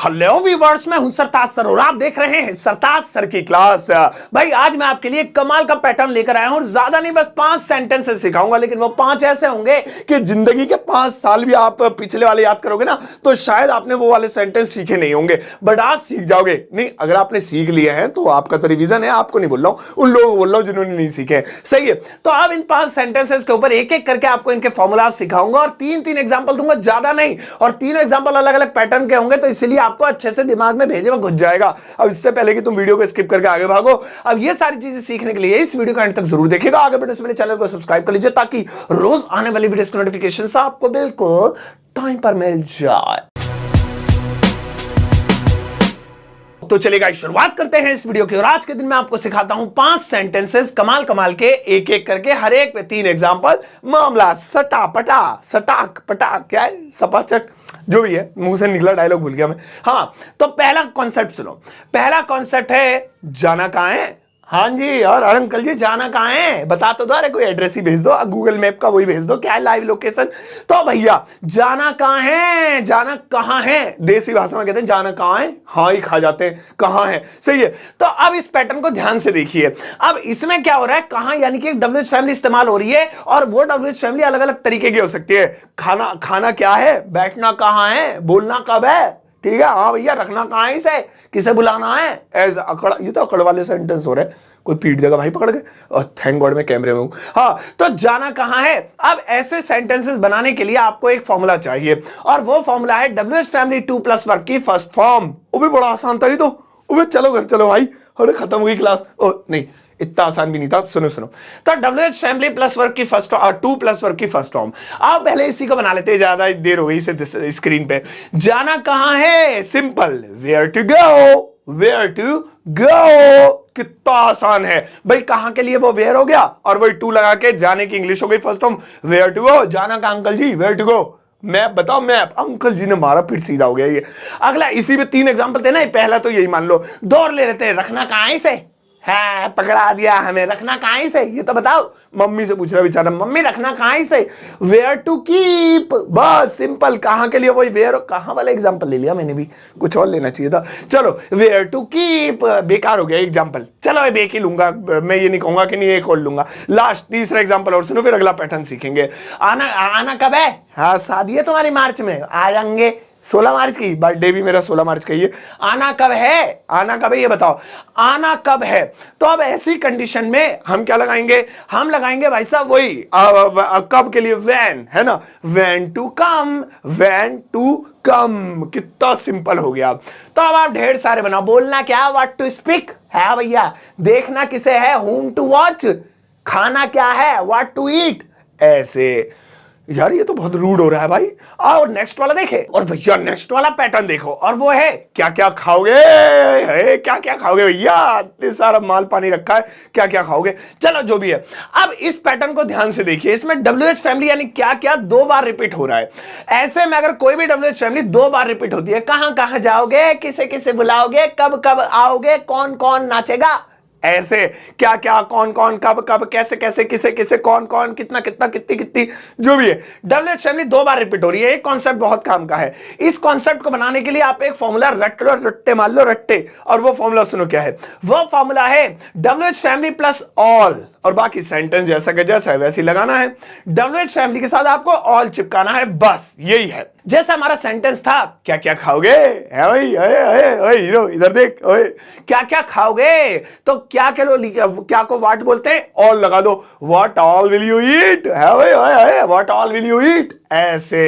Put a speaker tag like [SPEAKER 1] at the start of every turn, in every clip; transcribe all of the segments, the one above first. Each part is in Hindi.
[SPEAKER 1] हेलो व्यूअर्स, मैं हूं सरताज सर और आप देख रहे हैं सरताज सर की क्लास। भाई आज मैं आपके लिए कमाल का पैटर्न लेकर आया हूं और ज्यादा नहीं, बस 5 सेंटेंसेस सिखाऊंगा, लेकिन वो 5 ऐसे होंगे कि जिंदगी के 5 साल भी आप पिछले वाले याद करोगे ना तो शायद आपने वो वाले सेंटेंस सीखे नहीं होंगे, बट आज सीख जाओगे। नहीं, अगर आपने सीख लिए हैं तो आपका तो रिवीजन है, आपको नहीं बोल रहा हूं, उन लोगों को बोल रहा हूं जिन्होंने नहीं सीखे। सही है, तो अब इन 5 सेंटेंसेस के ऊपर एक एक करके आपको इनके फॉर्मूला सिखाऊंगा और 3-3 एग्जाम्पल दूंगा, ज्यादा नहीं, और तीनों एग्जाम्पल अलग अलग पैटर्न के होंगे, तो इसलिए आपको अच्छे से दिमाग में भेजे वो घुस जाएगा। अब इससे पहले कि तुम वीडियो को स्किप करके आगे भागो, अब ये सारी चीजें सीखने के लिए इस वीडियो को एंड तक जरूर देखिएगा। आगे बढ़ने से पहले चैनल को सब्सक्राइब कर लीजिए ताकि रोज आने वाली वीडियोस की नोटिफिकेशन आपको बिल्कुल टाइम पर मिल जाए। तो चलिए शुरुआत करते हैं इस वीडियो की, और आज के दिन मैं आपको सिखाता हूं 5 सेंटेंसेस कमाल कमाल के, एक एक करके, हर एक पे 3 एग्जांपल। मामला सटा पटा, सटाक पटाक, क्या है, सपाचट, जो भी है, मुंह से निकला डायलॉग भूल गया मैं। हाँ, तो पहला कॉन्सेप्ट सुनो। पहला कॉन्सेप्ट है जाना कहां है। हाँ जी, और अंकल जी जाना कहां है, बता तो दो, अरे कोई एड्रेस ही भेज दो, गूगल मैप का वही भेज दो, क्या है लाइव लोकेशन। तो भैया जाना कहां है, जाना कहां है, देसी भाषा में कहते हैं जाना कहां है, हाँ ही खा जाते हैं, कहां है। सही है, तो अब इस पैटर्न को ध्यान से देखिए। अब इसमें क्या हो रहा है, कहां यानी कि WH फैमिली इस्तेमाल हो रही है, और वो WH फैमिली अलग अलग तरीके की हो सकती है। खाना, खाना क्या है, बैठना कहां है, बोलना कब है, ठीक है, हाँ भैया रखना कहां है, इसे किसे बुलाना है, एज अकड़, ये तो अकड़ वाले सेंटेंस हो रहे हैं, कोई पीट देगा भाई पकड़ के, और थैंक गॉड मैं कैमरे में हूं। हाँ, तो जाना कहां है। अब ऐसे सेंटेंसेस बनाने के लिए आपको एक फॉर्मूला चाहिए, और वो फॉर्मूला है WH फैमिली 2+ वर्ब की फर्स्ट फॉर्म। वो भी बड़ा आसान था, ही तो चलो घर चलो भाई, अरे खत्म हो गई क्लास। ओ नहीं, इतना आसान भी नहीं था, सुनो सुनो। तो WH फैमिली प्लस वर्ब की फर्स्ट और 2+ वर्ब की फर्स्ट फॉर्म। अब पहले इसी को बना लेते हैं, ज्यादा देर हो गई इसे स्क्रीन पे। जाना कहां है, simple, where to go, where to go, कितना आसान है भाई। कहां के लिए वो वेयर हो गया, और वही टू लगा के जाने की इंग्लिश हो गई first form, where to go. जाना का uncle ji, where to go, map बताओ, मैप, अंकल जी ने मारा फिर सीधा हो गया ये। अगला, इसी में 3 एग्जांपल थे ना, पहला तो यही मान लो, 2 और ले लेते हैं। रखना कहां है इसे, है पकड़ा दिया हमें, रखना कहां है इसे, ये तो बताओ। मम्मी से पूछ रहा बेचारा, मम्मी रखना कहां है इसे, वेयर टू कीप, बस सिंपल, कहां के लिए वही वेयर, कहां वाला एग्जांपल ले लिया मैंने भी, कुछ और लेना चाहिए था। चलो, वेयर टू कीप बेकार हो गया एग्जांपल, चलो मैं एक ही लूंगा, मैं ये नहीं कहूंगा कि नहीं एक और लूंगा। लास्ट तीसरा एग्जांपल और सुनो, फिर अगला पैटर्न सीखेंगे। आना, आना कब है, हाँ शादी है तुम्हारी मार्च में, आ जाएंगे 16 मार्च की, बर्थडे भी मेरा 16 मार्च का ही है। आना कब है, आना कब है ये बताओ, आना कब है। तो अब ऐसी कंडीशन में हम क्या लगाएंगे, हम लगाएंगे भाई साहब वही कब के लिए वैन, है ना, when to come, when to come, कितना सिंपल हो गया। तो अब आप ढेर सारे बनाओ। बोलना क्या, व्हाट टू स्पीक है भैया, देखना किसे है, होम टू वॉच, खाना क्या है, व्हाट टू ईट। ऐसे यार ये तो बहुत रूड हो रहा है भाई। और नेक्स्ट वाला देखे, और भैया नेक्स्ट वाला पैटर्न देखो, और वो है क्या क्या खाओगे, क्या क्या खाओगे भैया, इतने सारा माल पानी रखा है, क्या क्या खाओगे। चलो जो भी है, अब इस पैटर्न को ध्यान से देखिए। इसमें WH फैमिली यानी क्या क्या 2 बार रिपीट हो रहा है। ऐसे में अगर कोई भी WH फैमिली 2 बार रिपीट होती है, कहां कहां जाओगे, किसे किसे बुलाओगे, कब कब आओगे, कौन कौन नाचेगा, ऐसे क्या क्या, कौन कौन, कब कब, कैसे कैसे, किसे किसे, कौन कौन, कितना कितना, कितनी कितनी, जो भी है। WH फैमिली 2 बार रिपीट हो रही है। एक कॉन्सेप्ट बहुत काम का है। इस कॉन्सेप्ट को बनाने के लिए आप एक फॉर्मूला रट्टे मान लो, रट्टे, और वो फॉर्मूला सुनो क्या है। वो फॉर्मूला है WH फैमिली प्लस ऑल, और बाकी सेंटेंस जैसा कि जैसा है वैसे ही लगाना है। WH फैमिली के साथ आपको ऑल चिपकाना है, बस यही है। जैसा हमारा सेंटेंस था, क्या क्या खाओगे, हीरो इधर देख, क्या क्या खाओगे, तो क्या के लो, क्या को व्हाट बोलते हैं, ऑल लगा दो, what all will you eat, what all will you eat. ऐसे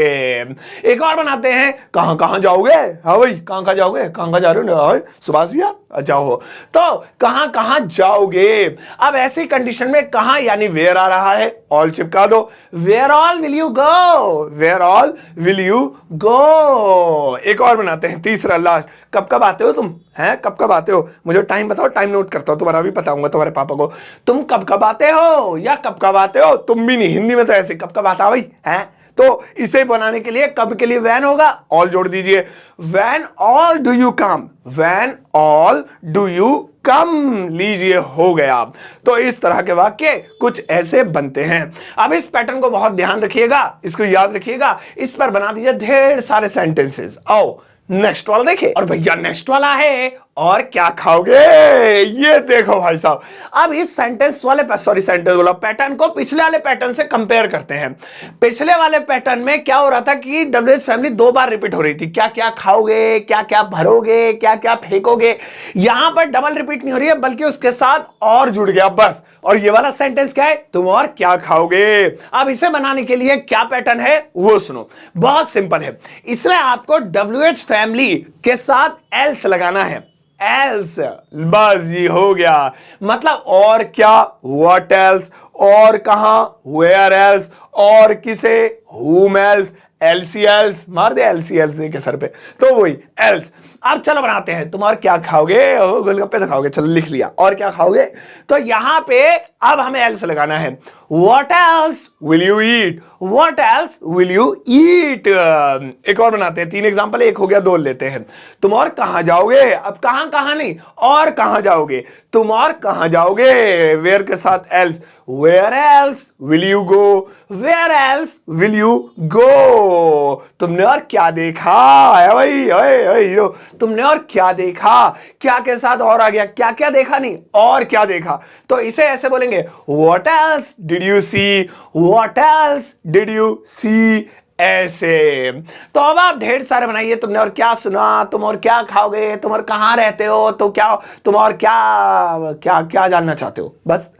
[SPEAKER 1] एक और बनाते हैं, कहां कहां जाओगे, हाँ भाई कहां कहां जाओगे, कहां कहां जा रहे हो सुभाष भैया, जाओ, तो कहां कहां जाओगे। अब ऐसी कंडीशन में कहां यानी वेयर आ रहा है, ऑल चिपका दो, where all will you go, where all will you go. एक और बनाते हैं, तीसरा लास्ट, कब कब आते हो तुम, हैं कब कब आते हो, मुझे टाइम बताओ, टाइम नोट करता हूं, तुम्हारा भी बताऊंगा तुम्हारे पापा को, तुम कब कब आते हो, या कब कब आते हो, तुम भी नहीं, हिंदी में तो ऐसे कब कब आता भाई, हैं। तो इसे बनाने के लिए कब के लिए वैन होगा, ऑल जोड़ दीजिए, when all do you come, when all do you come, लीजिए हो गया। तो इस तरह के वाक्य कुछ ऐसे बनते हैं। अब इस पैटर्न को बहुत ध्यान रखिएगा, इसको याद रखिएगा, इस पर बना दीजिए ढेर सारे सेंटेंसेस। आओ नेक्स्ट वाला देखिए, और भैया नेक्स्ट वाला है और क्या खाओगे, ये देखो भाई साहब। अब इस सेंटेंस वाले सेंटेंस बोला पैटर्न को पिछले वाले पैटर्न से कंपेयर करते हैं। पिछले वाले पैटर्न में क्या हो रहा था कि WH फैमिली 2 बार रिपीट हो रही थी, क्या क्या खाओगे, क्या क्या भरोगे, क्या क्या फेंकोगे। यहां पर डबल रिपीट नहीं हो रही है बल्कि उसके साथ और जुड़ गया बस। और ये वाला सेंटेंस क्या है, तुम और क्या खाओगे। अब इसे बनाने के लिए क्या पैटर्न है वो सुनो, बहुत सिंपल है। इसमें आपको WH फैमिली के साथ एल्स लगाना है, एल्स, बस ये हो गया। मतलब और क्या, व्हाट एल्स, और कहां, वेयर एल्स, और किसे, whom else, LCLs, मार दे LCLs के सर पे, तो वही एल्स। अब चलो बनाते हैं, तुम और क्या खाओगे, गोलगप्पे तो खाओगे, चलो लिख लिया, और क्या खाओगे। तो यहां पे अब हमें एल्स लगाना है, what else will you eat, what else will you eat। एक और बनाते हैं, 3 एग्जांपल, एक हो गया 2 लेते हैं। तुम और कहां जाओगे, अब कहां कहां नहीं, और कहां जाओगे, तुम और कहां जाओगे, वेयर के साथ else, where else will you go, where else will you go। तुमने और क्या देखा है भाई, ओए तुमने और क्या देखा, क्या के साथ और आ गया, क्या क्या देखा नहीं, और क्या देखा। तो इसे ऐसे बोलेंगे, what else did you see, what else did you see, ऐसे। तो अब आप ढेर सारे बनाइए, तुमने और क्या सुना, तुम और क्या खाओगे, तुम और कहां रहते हो, तो क्या, तुम और क्या क्या क्या जानना चाहते हो, बस।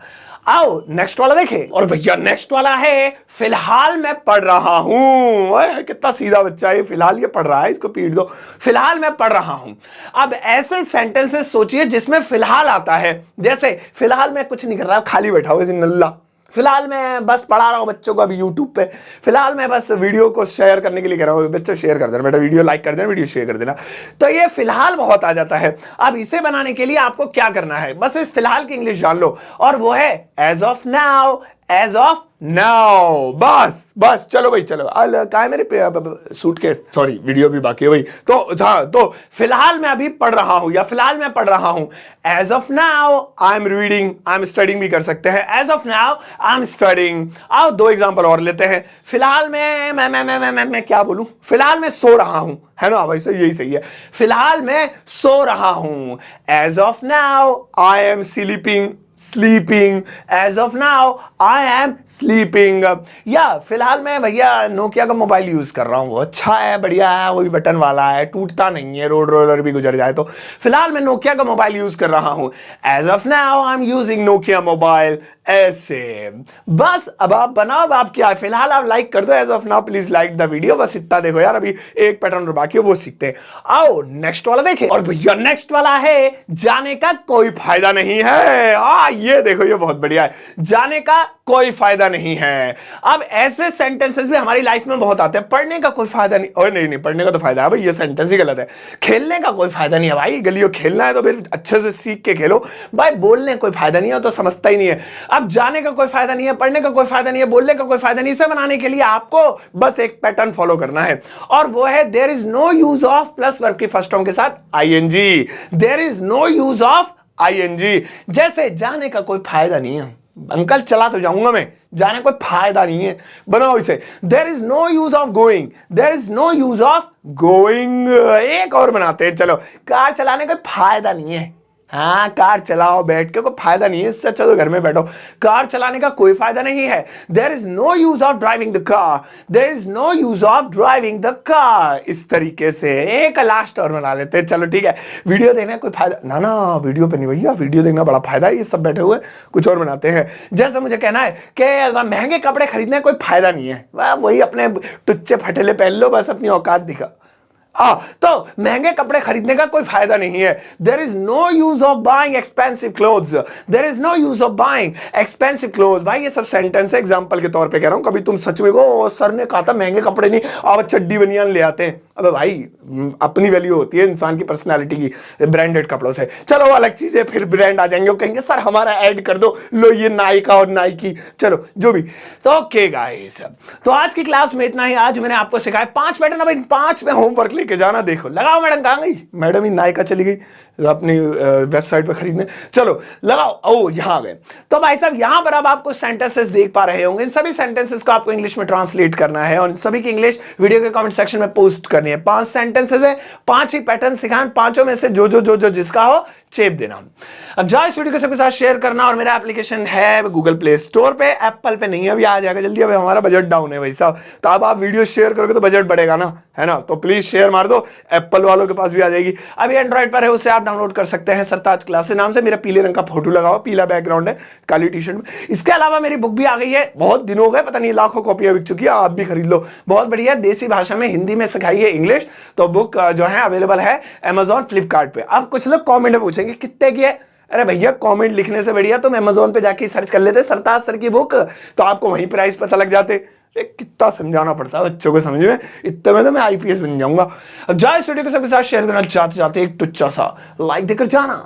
[SPEAKER 1] आओ नेक्स्ट वाला देखें, और भैया नेक्स्ट वाला है फिलहाल मैं पढ़ रहा हूं। कितना सीधा बच्चा है, फिलहाल ये पढ़ रहा है, इसको पीट दो, फिलहाल मैं पढ़ रहा हूं। अब ऐसे सेंटेंसेस सोचिए जिसमें फिलहाल आता है, जैसे फिलहाल मैं कुछ नहीं कर रहा, खाली बैठा हूं नल्ला, फिलहाल मैं बस पढ़ा रहा हूं बच्चों को अभी यूट्यूब पे, फिलहाल मैं बस वीडियो को शेयर करने के लिए कह रहा हूं, बच्चों शेयर कर देना बेटा, वीडियो लाइक कर देना, वीडियो शेयर कर देना। तो ये फिलहाल बहुत आ जाता है। अब इसे बनाने के लिए आपको क्या करना है, बस इस फिलहाल की इंग्लिश जान लो, और वो है as of now, as of now, बस बस। चलो भाई चलो, कहाँ है मेरे सूटकेस, सॉरी वीडियो भी बाकी है भाई। तो फिलहाल मैं अभी पढ़ रहा हूं, या फिलहाल मैं पढ़ रहा हूं, as of now I am reading, I am studying भी कर सकते हैं, as of now I am studying. आओ 2 एग्जांपल और लेते हैं, फिलहाल मैं क्या बोलूं, फिलहाल मैं सो रहा हूं, है ना भाई, सही, यही सही है, फिलहाल मैं सो रहा हूं, as of now I am sleeping, sleeping, as of now I am sleeping. या फिलहाल मैं भैया नोकिया का मोबाइल यूज कर रहा हूं, वो अच्छा है, बढ़िया है, वो भी बटन वाला है, टूटता नहीं है, रोड रोलर भी गुजर जाए तो। फिलहाल मैं नोकिया का मोबाइल यूज कर रहा हूं, as of now I am using Nokia mobile, ऐसे। बस अब आप बनाओ, आप क्या है, फिलहाल आप लाइक कर दो, as of now please like the video, बस इतना देखो यार, अभी एक पैटर्न और बाकी है वो सीखते हैं। आओ नेक्स्ट वाला देखें, और भैया नेक्स्ट वाला है जाने का कोई फायदा नहीं है। ये देखो, ये बहुत बढ़िया है, जाने का कोई फायदा नहीं है। अब ऐसे सेंटेंसेस भी हमारी लाइफ में बहुत आते हैं, पढ़ने का कोई फायदा नहीं, और नहीं पढ़ने का तो फायदा है भाई, ये सेंटेंस ही गलत है। खेलने का कोई फायदा नहीं है भाई, गलियों खेलना है तो फिर अच्छे से सीख के खेलो भाई, बोलने कोई फायदा नहीं है तो समझता ही नहीं है। अब जाने का कोई फायदा नहीं है, पढ़ने का कोई फायदा नहीं है, बोलने का कोई फायदा नहीं, इसे बनाने के लिए आपको बस एक पैटर्न फॉलो करना है, और वो है there is no use of plus verb की फर्स्ट फॉर्म के साथ I N G, there is no use of I N G. जैसे जाने का कोई फायदा नहीं है, अंकल चला तो जाऊंगा मैं, जाने कोई फायदा नहीं है, बनाओ इसे, there is no use of going, there is no use of going. एक और बनाते हैं, चलो, कार चलाने का फायदा नहीं है, हाँ कार चलाओ बैठ के, कोई फायदा नहीं है, इससे अच्छा तो घर में बैठो, कार चलाने का कोई फायदा नहीं है, there is no use of driving the car, there is no use of driving the car. इस तरीके से एक लास्ट और बना लेते हैं, चलो ठीक है। वीडियो देखने कोई फायदा ना, वीडियो पे नहीं भैया, वीडियो देखना बड़ा फायदा है, ये सब बैठे हुए कुछ और बनाते हैं। जैसे मुझे कहना है कि महंगे कपड़े खरीदने कोई फायदा नहीं है, वही अपने टुच्चे फटेले पहन लो, बस अपनी औकात दिखा। तो महंगे कपड़े खरीदने का कोई फायदा नहीं है, there is no use of buying expensive clothes, there is no use of buying expensive clothes. भाई ये सब सेंटेंस है, एग्जांपल के तौर पे कह रहा हूं, कभी तुम सच में को सर ने कहा था महंगे कपड़े नहीं, अब चड्डी बनियान ले आते हैं। अबे भाई अपनी वैल्यू होती है इंसान की पर्सनैलिटी की ब्रांडेड कपड़ों से। चलो अलग चीज है, फिर ब्रांड आ जाएंगे, वो कहेंगे सर हमारा ऐड कर दो, लो ये नाइका और नाइकी, चलो जो भी। तो ओके गाइस, तो आज की क्लास में इतना ही। आज मैंने आपको सिखाया 5 पैटर्न। अब इन 5 में होमवर्क लिख लेके जाना। देखो लगाओ मैडम, कहाँ गई मैडम? ही नायका चली गई अपनी वेबसाइट पर खरीदने। चलो लगाओ, ओ यहाँ आ गए। तो भाई साहब यहाँ पर अब आपको सेंटेंसेस देख पा रहे होंगे। इन सभी सेंटेंसेस को आपको इंग्लिश में ट्रांसलेट करना है और सभी की इंग्लिश वीडियो के कमेंट सेक्शन में पोस्ट करनी है। 5 सेंटेंसेस है, 5 ही पैटर्न सिखाएं, 5 में से जो जिसका हो चेप देना। अब जाओ इस वीडियो को सबके साथ शेयर करना। और मेरा एप्लीकेशन है गूगल प्ले स्टोर पे, एप्पल पे नहीं है, अभी आ जाएगा जल्दी। अभी हमारा बजट डाउन है भाई साहब, तो अब आप वीडियो शेयर करोगे तो बजट बढ़ेगा ना, है ना? तो प्लीज शेयर मार दो, एप्पल वालों के पास भी आ जाएगी। अभी एंड्रॉइड पर है, उसे आप डाउनलोड कर सकते हैं। सरताज क्लासेस नाम से, मेरा पीले रंग का फोटो लगा हुआ, पीला बैकग्राउंड है, काली टी शर्ट में। इसके अलावा मेरी बुक भी आ गई है, बहुत दिन हो गए, पता नहीं लाखों कॉपियां बिक चुकी है, आप भी खरीद लो। बहुत बढ़िया, देसी भाषा में हिंदी में सिखाई है इंग्लिश। तो बुक जो है अवेलेबल है अमेजॉन, फ्लिपकार्ट पे। अब कुछ लोग कॉमेंट में पूछेंगे कितने की है? अरे भैया कमेंट लिखने से बढ़िया तुम अमेजोन पे जाके सर्च कर लेते सरताज सर की बुक, तो आपको वहीं प्राइस पता लग जाते। कितना समझाना पड़ता है बच्चों को समझ में, इतने में तो मैं आईपीएस बन जाऊंगा। अब जाए इस वीडियो को सबके साथ शेयर करना चाहते एक टुच्चा सा लाइक देकर जाना।